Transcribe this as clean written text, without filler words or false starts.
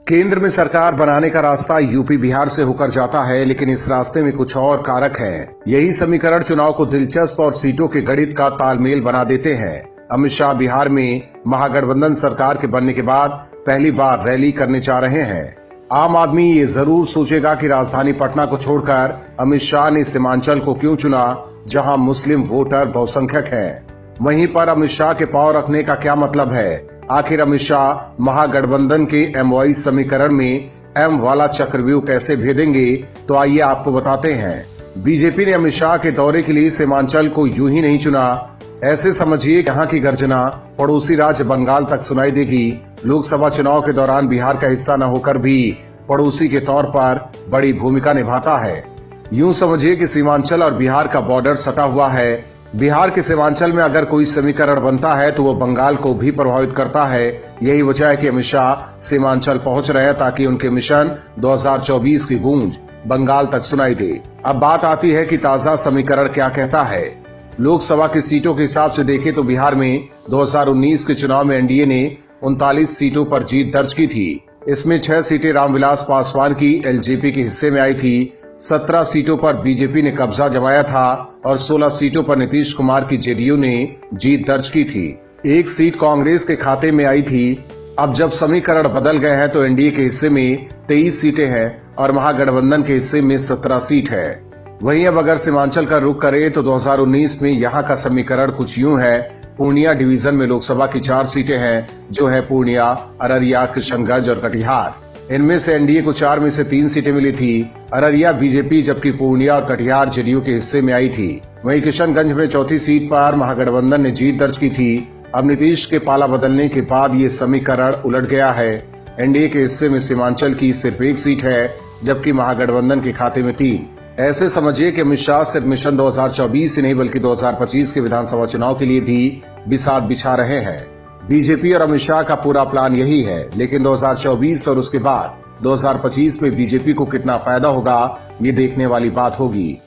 केंद्र में सरकार बनाने का रास्ता यूपी बिहार से होकर जाता है, लेकिन इस रास्ते में कुछ और कारक हैं। यही समीकरण चुनाव को दिलचस्प और सीटों के गणित का तालमेल बना देते हैं। अमित शाह बिहार में महागठबंधन सरकार के बनने के बाद पहली बार रैली करने जा रहे हैं। आम आदमी ये जरूर सोचेगा कि राजधानी पटना को छोड़कर अमित शाह ने सीमांचल को क्यों चुना, जहां मुस्लिम वोटर बहुसंख्यक हैं। वहीं पर अमित शाह के पांव रखने का क्या मतलब है? आखिर अमित शाह महागठबंधन के एमओआई समीकरण में एम वाला चक्रव्यूह कैसे भेदेंगे? तो आइए आपको बताते हैं। बीजेपी ने अमित शाह के दौरे के लिए सीमांचल को यूं ही नहीं चुना। ऐसे समझिए यहाँ की गर्जना पड़ोसी राज्य बंगाल तक सुनाई देगी। लोकसभा चुनाव के दौरान बिहार का हिस्सा न होकर भी पड़ोसी के तौर पर बड़ी भूमिका निभाता है। यूं समझिए कि सीमांचल और बिहार का बॉर्डर सटा हुआ है। बिहार के सीमांचल में अगर कोई समीकरण बनता है तो वो बंगाल को भी प्रभावित करता है। यही वजह है कि अमित शाह सीमांचल पहुंच रहे हैं ताकि उनके मिशन 2024 की गूंज बंगाल तक सुनाई दे। अब बात आती है कि ताजा समीकरण क्या कहता है। लोकसभा की सीटों के हिसाब से देखें तो बिहार में 2019 के चुनाव में एनडीए ने 39 सीटों पर जीत दर्ज की थी। इसमें 6 सीटें रामविलास पासवान की एलजेपी के हिस्से में आई थी। 17 सीटों पर बीजेपी ने कब्जा जमाया था और 16 सीटों पर नीतीश कुमार की जेडीयू ने जीत दर्ज की थी। 1 सीट कांग्रेस के खाते में आई थी। अब जब समीकरण बदल गए हैं तो एनडीए के हिस्से में 23 सीटें हैं और महागठबंधन के हिस्से में 17 सीट है। वहीं अब अगर सीमांचल का रुख करें तो 2019 में यहाँ का समीकरण कुछ यूं है। पूर्णिया डिवीजन में लोकसभा की 4 सीटें हैं, जो है पूर्णिया, अररिया, किशनगंज और कटिहार। इनमें से एनडीए को 4 में से 3 सीटें मिली थी। अररिया बीजेपी जबकि पूर्णिया और कटिहार जेडीयू के हिस्से में आई थी। वहीं किशनगंज में 4थी सीट पर महागठबंधन ने जीत दर्ज की थी। अब नीतीश के पाला बदलने के बाद ये समीकरण उलट गया है। एनडीए के हिस्से में सीमांचल की सिर्फ 1 सीट है, जबकि महागठबंधन के खाते में 3। ऐसे समझिए कि अमित शाह सिर्फ मिशन 2024 ही नहीं बल्कि 2025 के विधानसभा चुनाव के लिए भी बिसात बिछा रहे हैं। बीजेपी और अमित शाह का पूरा प्लान यही है, लेकिन 2024 और उसके बाद 2025 में बीजेपी को कितना फायदा होगा, ये देखने वाली बात होगी।